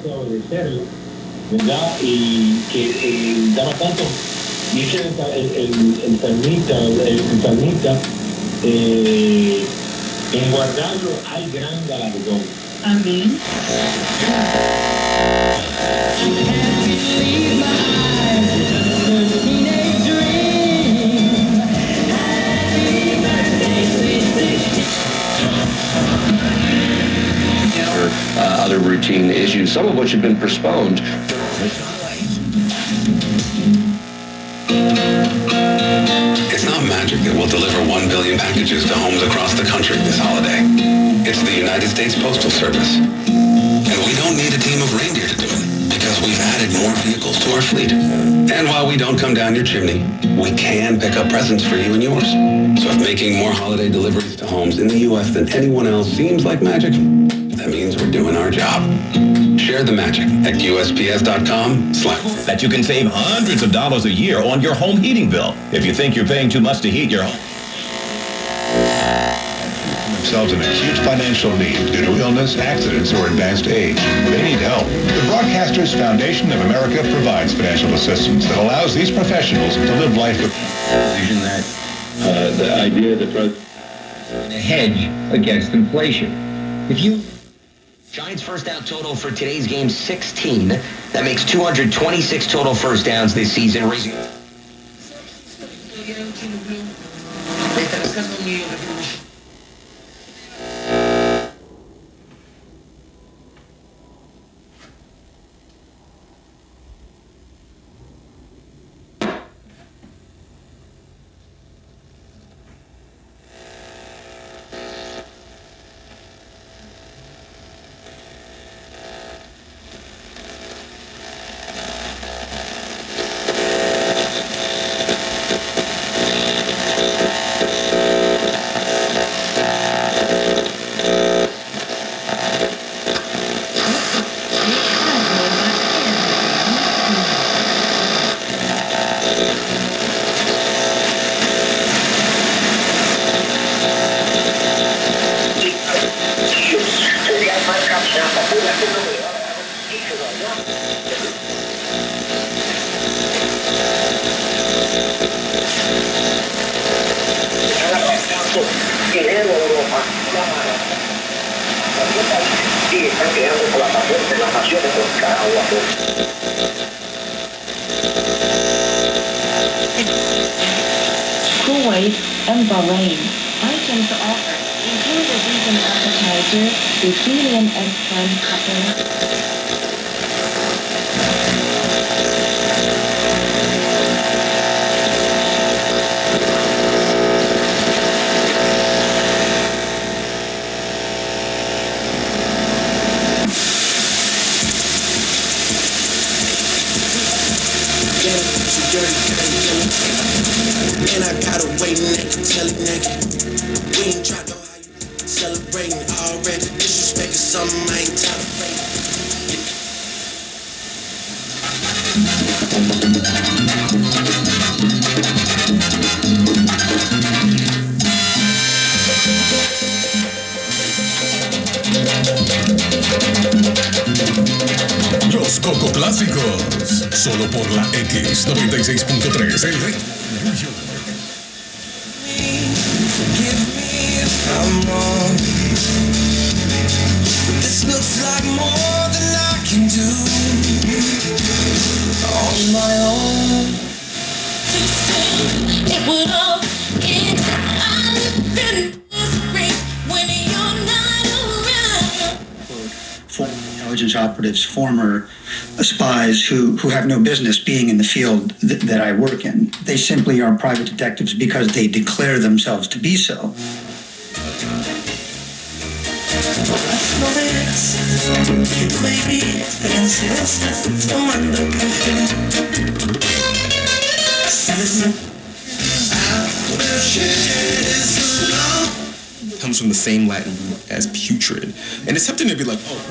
que obedecerlo, ¿verdad? Y que daba tanto, dice el salmista, en guardarlo hay gran galardón. Amén. Other routine issues, some of which have been postponed. It's not magic that will deliver 1 billion packages to homes across the country this holiday. It's the United States Postal Service. And we don't need a team of reindeer to do it, because we've added more vehicles to our fleet. And while we don't come down your chimney, we can pick up presents for you and yours. So if making more holiday deliveries to homes in the U.S. than anyone else seems like magic, that means we're doing our job. Share the magic at USPS.com/ that you can save hundreds of dollars a year on your home heating bill if you think you're paying too much to heat your home. Themselves in acute financial need due to illness, accidents, or advanced age. They need help. The Broadcasters Foundation of America provides financial assistance that allows these professionals to live life with Vision that the idea that a hedge against inflation. If you Giants first down total for today's game 16. That makes 226 total first downs this season, raising. Kuwait and Bahrain. Items offered include a vegan appetizer, Brazilian eggplant cutlets. And I got a waiting naked, tell it naked. We ain't try to know how you celebrating already. Disrespect is something I ain't tolerating. Los Coco Clásicos, solo por la X96.3, el ritmo. Forgive me if I'm wrong, but this looks like more than I can do on my own. It would all end. I've been misery when you're not around. Former intelligence operatives, former spies who have no business being in the field that I work in. They simply are private detectives because they declare themselves to be so. Comes from the same Latin root as putrid. And it's tempting to be like, oh.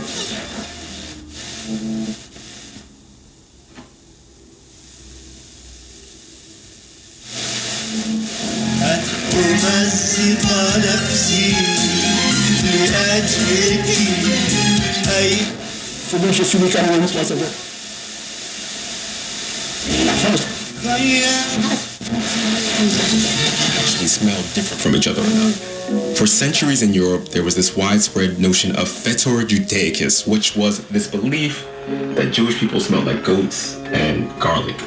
celui que je suis né quand même, c'est bon. La France. Actually smell different from each other or not. For centuries in Europe, there was this widespread notion of fetor judaicus, which was this belief that Jewish people smelled like goats and garlic.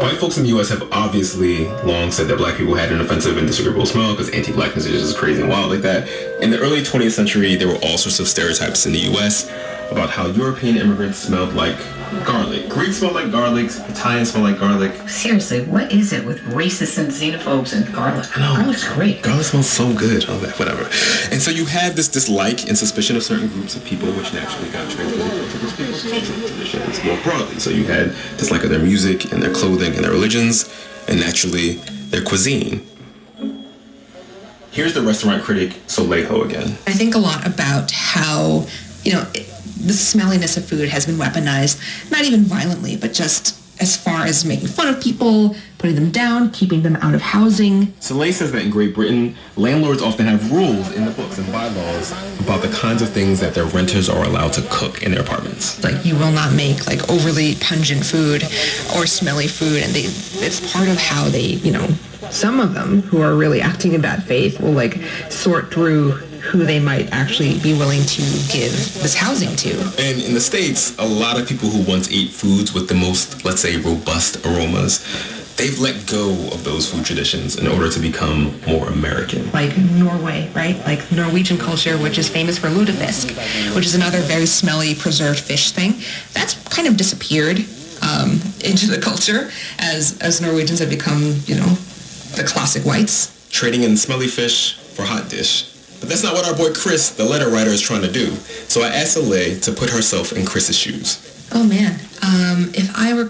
White folks in the U.S. have obviously long said that black people had an offensive and disagreeable smell because anti-blackness is just crazy and wild like that. In the early 20th century, there were all sorts of stereotypes in the U.S. about how European immigrants smelled like garlic. Greeks smell like garlic, Italians smell like garlic. Seriously, what is it with racists and xenophobes and garlic? I know. Garlic's great. Garlic smells so good. Oh, whatever. And so you had this dislike and suspicion of certain groups of people, which naturally got translated into those people's cultural traditions more broadly. So you had dislike of their music and their clothing and their religions, and naturally their cuisine. Here's the restaurant critic Solejo again. I think a lot about how, the smelliness of food has been weaponized, not even violently, but just as far as making fun of people, putting them down, keeping them out of housing. Soleil says that in Great Britain, landlords often have rules in the books and bylaws about the kinds of things that their renters are allowed to cook in their apartments. Like, you will not make overly pungent food or smelly food, and it's part of how they, some of them who are really acting in bad faith will sort through who they might actually be willing to give this housing to. And in the States, a lot of people who once ate foods with the most, let's say, robust aromas, they've let go of those food traditions in order to become more American. Like Norway, right? Like Norwegian culture, which is famous for lutefisk, which is another very smelly preserved fish thing. That's kind of disappeared into the culture as Norwegians have become, the classic whites. Trading in smelly fish for hot dish. But that's not what our boy Chris, the letter writer, is trying to do. So I asked Soleil to put herself in Chris's shoes. Oh man, if I were